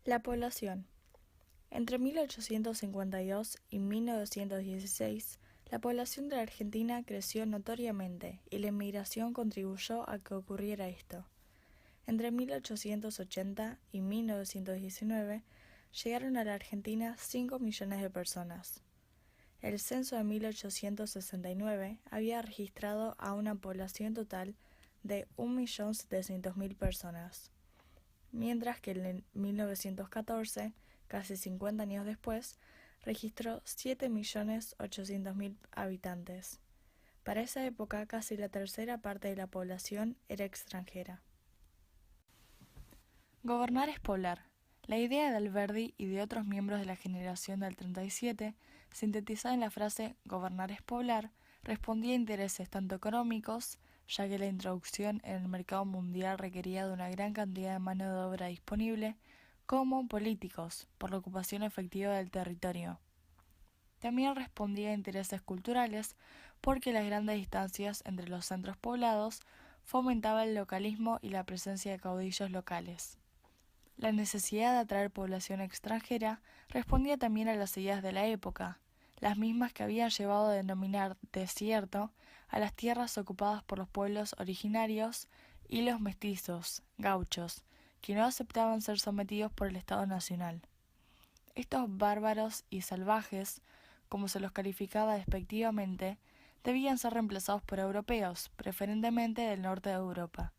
La población. Entre 1852 y 1916, la población de la Argentina creció notoriamente y la inmigración contribuyó a que ocurriera esto. Entre 1880 y 1919 llegaron a la Argentina 5 millones de personas. El censo de 1869 había registrado a una población total de 1.700.000 personas, mientras que en 1914, casi 50 años después, registró 7.800.000 habitantes. Para esa época, casi la tercera parte de la población era extranjera. Gobernar es poblar. La idea de Alberdi y de otros miembros de la generación del 37, sintetizada en la frase «gobernar es poblar», respondía a intereses tanto económicos, ya que la introducción en el mercado mundial requería de una gran cantidad de mano de obra disponible, como políticos, por la ocupación efectiva del territorio. También respondía a intereses culturales, porque las grandes distancias entre los centros poblados fomentaban el localismo y la presencia de caudillos locales. La necesidad de atraer población extranjera respondía también a las ideas de la época, las mismas que habían llevado a denominar desierto a las tierras ocupadas por los pueblos originarios y los mestizos, gauchos, que no aceptaban ser sometidos por el Estado Nacional. Estos bárbaros y salvajes, como se los calificaba despectivamente, debían ser reemplazados por europeos, preferentemente del norte de Europa.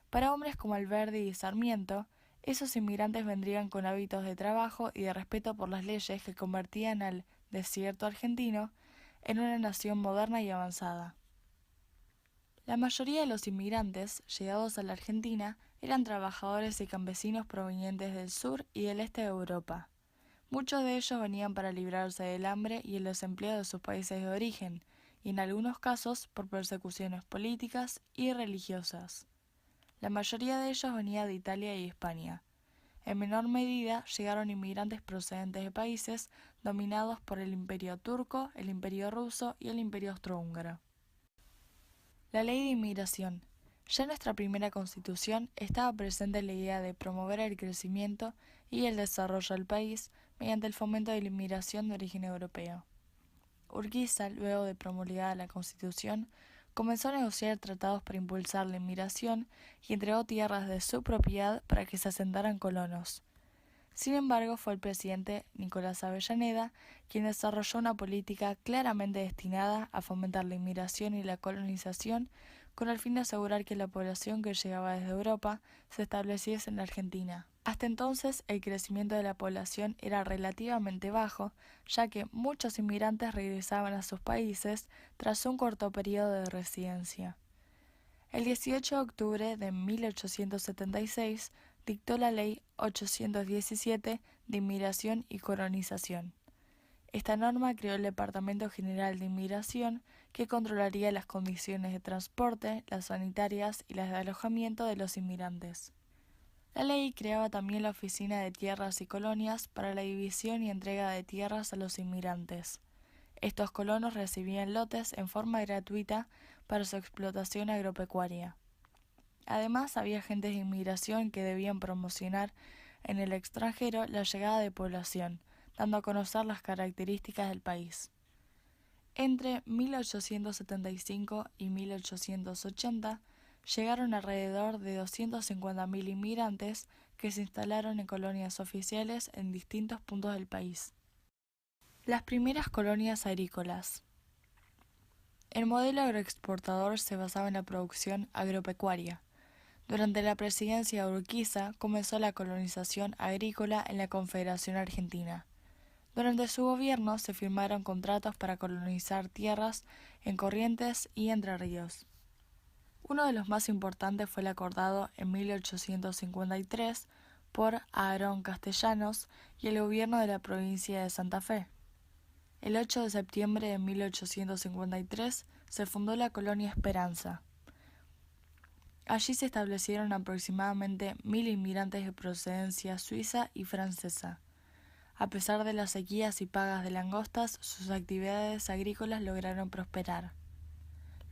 Para hombres como Alberdi y Sarmiento, esos inmigrantes vendrían con hábitos de trabajo y de respeto por las leyes que convertían al desierto argentino en una nación moderna y avanzada. La mayoría de los inmigrantes llegados a la Argentina eran trabajadores y campesinos provenientes del sur y del este de Europa. Muchos de ellos venían para librarse del hambre y el desempleo de sus países de origen, y en algunos casos por persecuciones políticas y religiosas. La mayoría de ellos venía de Italia y España. En menor medida llegaron inmigrantes procedentes de países dominados por el Imperio turco, el Imperio ruso y el Imperio austrohúngaro. La ley de inmigración. Ya en nuestra primera Constitución estaba presente la idea de promover el crecimiento y el desarrollo del país mediante el fomento de la inmigración de origen europeo. Urquiza, luego de promulgada la Constitución, comenzó a negociar tratados para impulsar la inmigración y entregó tierras de su propiedad para que se asentaran colonos. Sin embargo, fue el presidente Nicolás Avellaneda quien desarrolló una política claramente destinada a fomentar la inmigración y la colonización con el fin de asegurar que la población que llegaba desde Europa se estableciese en la Argentina. Hasta entonces, el crecimiento de la población era relativamente bajo, ya que muchos inmigrantes regresaban a sus países tras un corto periodo de residencia. El 18 de octubre de 1876 dictó la Ley 817 de Inmigración y Colonización. Esta norma creó el Departamento General de Inmigración, que controlaría las condiciones de transporte, las sanitarias y las de alojamiento de los inmigrantes. La ley creaba también la Oficina de Tierras y Colonias para la división y entrega de tierras a los inmigrantes. Estos colonos recibían lotes en forma gratuita para su explotación agropecuaria. Además, había agentes de inmigración que debían promocionar en el extranjero la llegada de población, dando a conocer las características del país. Entre 1875 y 1880 llegaron alrededor de 250.000 inmigrantes que se instalaron en colonias oficiales en distintos puntos del país. Las primeras colonias agrícolas. El modelo agroexportador se basaba en la producción agropecuaria. Durante la presidencia de Urquiza comenzó la colonización agrícola en la Confederación Argentina. Durante su gobierno se firmaron contratos para colonizar tierras en Corrientes y Entre Ríos. Uno de los más importantes fue el acordado en 1853 por Aarón Castellanos y el gobierno de la provincia de Santa Fe. El 8 de septiembre de 1853 se fundó la colonia Esperanza. Allí se establecieron aproximadamente 1.000 inmigrantes de procedencia suiza y francesa. A pesar de las sequías y plagas de langostas, sus actividades agrícolas lograron prosperar.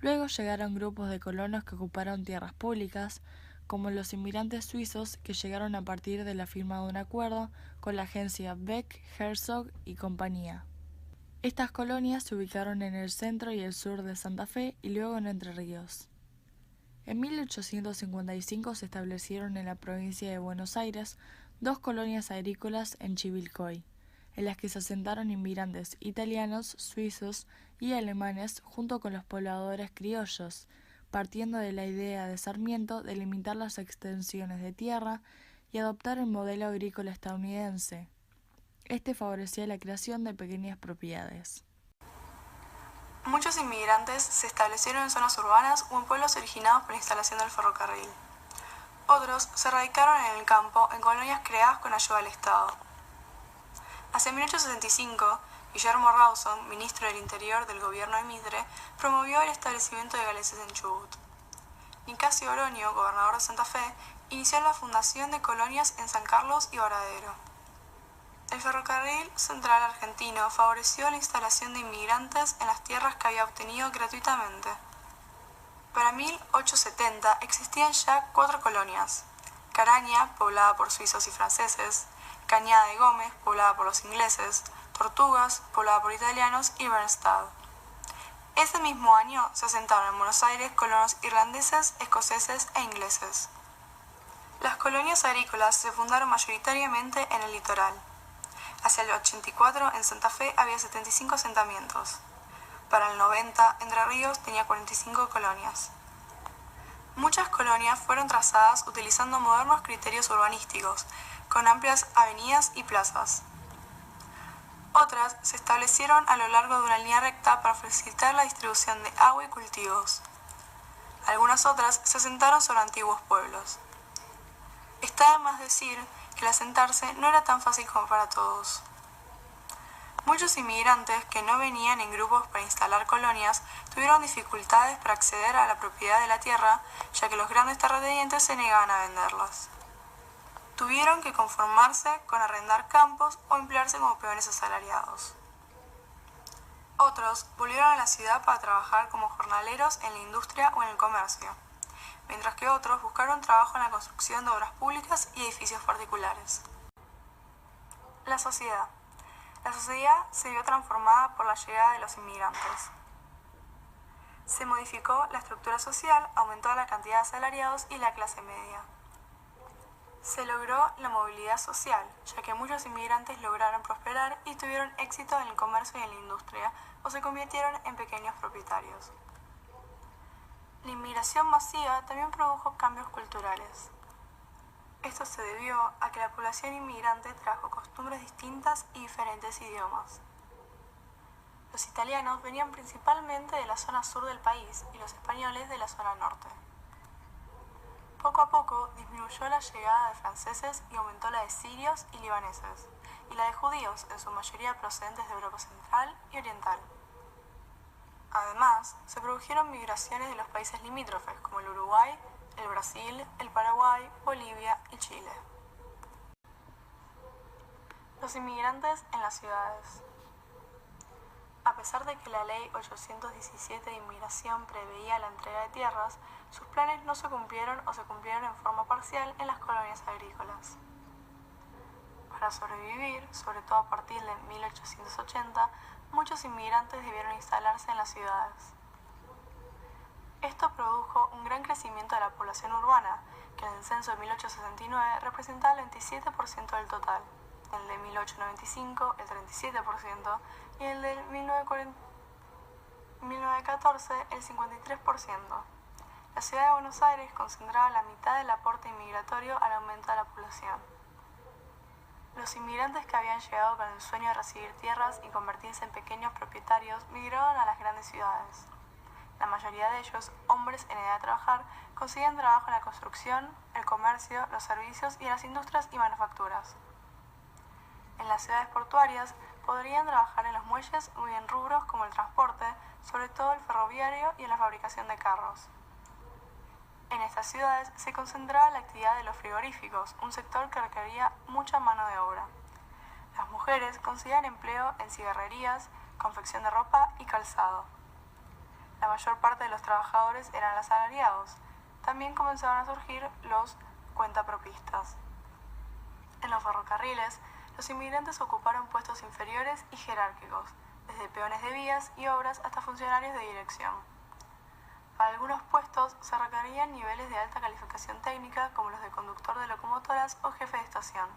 Luego llegaron grupos de colonos que ocuparon tierras públicas, como los inmigrantes suizos que llegaron a partir de la firma de un acuerdo con la agencia Beck, Herzog y compañía. Estas colonias se ubicaron en el centro y el sur de Santa Fe y luego en Entre Ríos. En 1855 se establecieron en la provincia de Buenos Aires 2 colonias agrícolas en Chivilcoy, en las que se asentaron inmigrantes italianos, suizos y alemanes junto con los pobladores criollos, partiendo de la idea de Sarmiento de limitar las extensiones de tierra y adoptar el modelo agrícola estadounidense. Este favorecía la creación de pequeñas propiedades. Muchos inmigrantes se establecieron en zonas urbanas o en pueblos originados por la instalación del ferrocarril. Otros se radicaron en el campo en colonias creadas con ayuda del Estado. Hacia 1865, Guillermo Rawson, ministro del Interior del gobierno de Mitre, promovió el establecimiento de galeses en Chubut. Nicasio Oroño, gobernador de Santa Fe, inició la fundación de colonias en San Carlos y Varadero. El ferrocarril central argentino favoreció la instalación de inmigrantes en las tierras que había obtenido gratuitamente. Para 1870 existían ya 4 colonias: Caraña, poblada por suizos y franceses; Cañada de Gómez, poblada por los ingleses; Tortugas, poblada por italianos; y Bernstad. Ese mismo año se asentaron en Buenos Aires colonos irlandeses, escoceses e ingleses. Las colonias agrícolas se fundaron mayoritariamente en el litoral. Hacia el 84 en Santa Fe había 75 asentamientos. Para el 90 Entre Ríos tenía 45 colonias. Muchas colonias fueron trazadas utilizando modernos criterios urbanísticos, con amplias avenidas y plazas. Otras se establecieron a lo largo de una línea recta para facilitar la distribución de agua y cultivos. Algunas otras se asentaron sobre antiguos pueblos. Está de más decir que el asentarse no era tan fácil como para todos. Muchos inmigrantes que no venían en grupos para instalar colonias tuvieron dificultades para acceder a la propiedad de la tierra, ya que los grandes terratenientes se negaban a venderlas. Tuvieron que conformarse con arrendar campos o emplearse como peones asalariados. Otros volvieron a la ciudad para trabajar como jornaleros en la industria o en el comercio, mientras que otros buscaron trabajo en la construcción de obras públicas y edificios particulares. La sociedad. La sociedad se vio transformada por la llegada de los inmigrantes. Se modificó la estructura social, aumentó la cantidad de asalariados y la clase media. Se logró la movilidad social, ya que muchos inmigrantes lograron prosperar y tuvieron éxito en el comercio y en la industria, o se convirtieron en pequeños propietarios. La inmigración masiva también produjo cambios culturales. Esto se debió a que la población inmigrante trajo costumbres distintas y diferentes idiomas. Los italianos venían principalmente de la zona sur del país y los españoles de la zona norte. Poco a poco disminuyó la llegada de franceses y aumentó la de sirios y libaneses, y la de judíos, en su mayoría procedentes de Europa Central y Oriental. Además, se produjeron migraciones de los países limítrofes, como el Uruguay, el Brasil, el Paraguay, Bolivia y Chile. Los inmigrantes en las ciudades. A pesar de que la Ley 817 de Inmigración preveía la entrega de tierras, sus planes no se cumplieron o se cumplieron en forma parcial en las colonias agrícolas. Para sobrevivir, sobre todo a partir de 1880, muchos inmigrantes debieron instalarse en las ciudades. Esto produjo un gran crecimiento de la población urbana, que en el censo de 1869 representaba el 27% del total, el de 1895 el 37% y el de 1914 el 53%. La ciudad de Buenos Aires concentraba la mitad del aporte inmigratorio al aumento de la población. Los inmigrantes que habían llegado con el sueño de recibir tierras y convertirse en pequeños propietarios migraron a las grandes ciudades. La mayoría de ellos, hombres en edad de trabajar, conseguían trabajo en la construcción, el comercio, los servicios y en las industrias y manufacturas. En las ciudades portuarias podrían trabajar en los muelles o en rubros como el transporte, sobre todo el ferroviario y en la fabricación de carros. En estas ciudades se concentraba la actividad de los frigoríficos, un sector que requería mucha mano de obra. Las mujeres conseguían empleo en cigarrerías, confección de ropa y calzado. La mayor parte de los trabajadores eran asalariados, También comenzaron a surgir los cuentapropistas. En los ferrocarriles, los inmigrantes ocuparon puestos inferiores y jerárquicos, desde peones de vías y obras hasta funcionarios de dirección. Para algunos puestos se requerían niveles de alta calificación técnica como los de conductor de locomotoras o jefe de estación.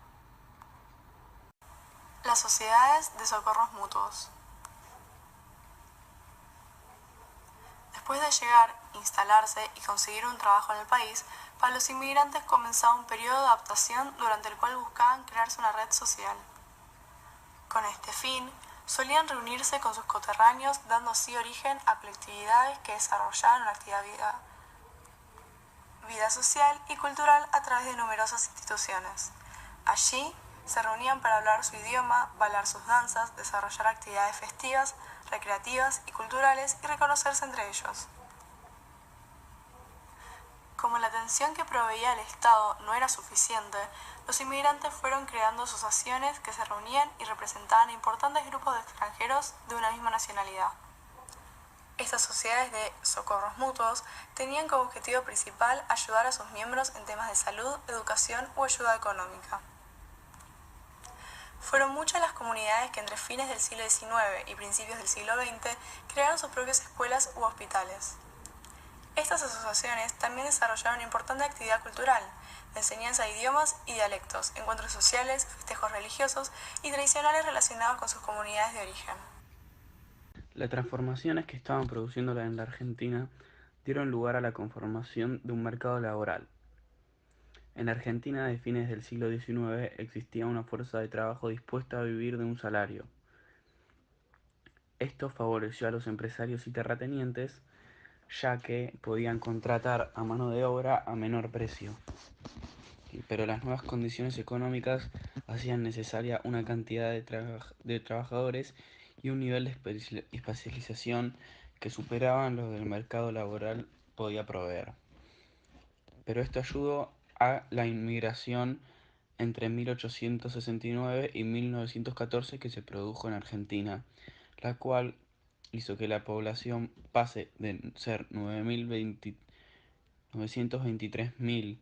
Las sociedades de socorros mutuos. Después de llegar, instalarse y conseguir un trabajo en el país, para los inmigrantes comenzaba un periodo de adaptación durante el cual buscaban crearse una red social. Con este fin, solían reunirse con sus coterráneos, dando así origen a colectividades que desarrollaban una activa vida social y cultural a través de numerosas instituciones. Allí se reunían para hablar su idioma, bailar sus danzas, desarrollar actividades festivas, recreativas y culturales y reconocerse entre ellos. Como la atención que proveía el Estado no era suficiente, los inmigrantes fueron creando asociaciones que se reunían y representaban a importantes grupos de extranjeros de una misma nacionalidad. Estas sociedades de socorros mutuos tenían como objetivo principal ayudar a sus miembros en temas de salud, educación o ayuda económica. Fueron muchas las comunidades que entre fines del siglo XIX y principios del siglo XX crearon sus propias escuelas u hospitales. Estas asociaciones también desarrollaron una importante actividad cultural, de enseñanza de idiomas y dialectos, encuentros sociales, festejos religiosos y tradicionales relacionados con sus comunidades de origen. Las transformaciones que estaban produciendo en la Argentina dieron lugar a la conformación de un mercado laboral. En la Argentina de fines del siglo XIX existía una fuerza de trabajo dispuesta a vivir de un salario. Esto favoreció a los empresarios y terratenientes, ya que podían contratar a mano de obra a menor precio. Pero las nuevas condiciones económicas hacían necesaria una cantidad de trabajadores y un nivel de especialización que superaban los del mercado laboral podía proveer. Pero esto ayudó a la inmigración entre 1869 y 1914 que se produjo en Argentina, la cual hizo que la población pase de ser 923.000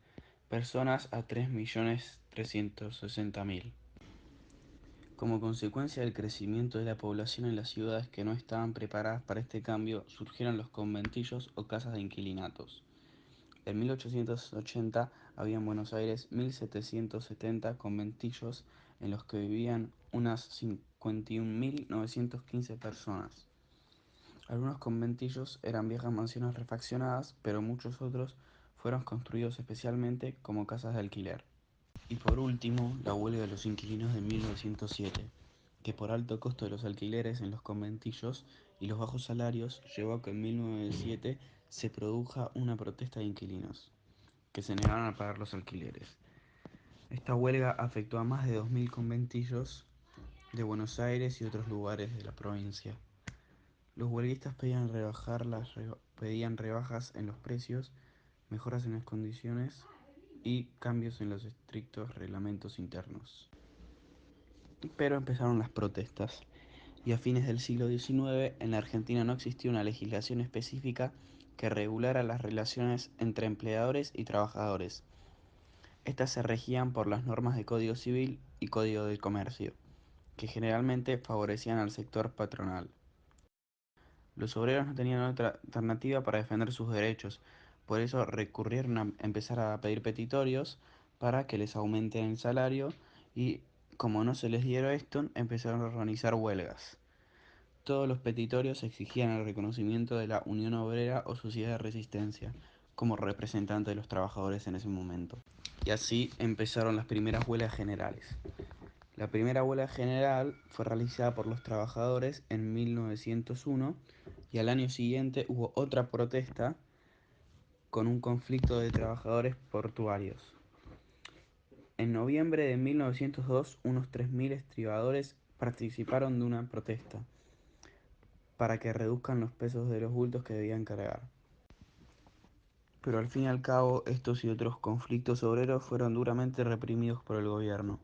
personas a 3.360.000. Como consecuencia del crecimiento de la población en las ciudades que no estaban preparadas para este cambio, surgieron los conventillos o casas de inquilinatos. En 1880 había en Buenos Aires 1770 conventillos en los que vivían unas 51.915 personas. Algunos conventillos eran viejas mansiones refaccionadas, pero muchos otros fueron construidos especialmente como casas de alquiler. Y por último, la huelga de los inquilinos de 1907, que por alto costo de los alquileres en los conventillos y los bajos salarios llevó a que en 1907 se produja una protesta de inquilinos, que se negaron a pagar los alquileres. Esta huelga afectó a más de 2.000 conventillos de Buenos Aires y otros lugares de la provincia. Los huelguistas pedían rebajas en los precios, mejoras en las condiciones y cambios en los estrictos reglamentos internos. Pero empezaron las protestas, y a fines del siglo XIX en la Argentina no existía una legislación específica que regulara las relaciones entre empleadores y trabajadores. Estas se regían por las normas de Código Civil y Código del Comercio, que generalmente favorecían al sector patronal. Los obreros no tenían otra alternativa para defender sus derechos, por eso recurrieron a empezar a pedir petitorios para que les aumenten el salario y, como no se les diera esto, empezaron a organizar huelgas. Todos los petitorios exigían el reconocimiento de la Unión Obrera o Sociedad de Resistencia como representante de los trabajadores en ese momento. Y así empezaron las primeras huelgas generales. La primera huelga general fue realizada por los trabajadores en 1901 y al año siguiente hubo otra protesta con un conflicto de trabajadores portuarios. En noviembre de 1902, unos 3.000 estibadores participaron de una protesta para que reduzcan los pesos de los bultos que debían cargar. Pero al fin y al cabo, estos y otros conflictos obreros fueron duramente reprimidos por el gobierno.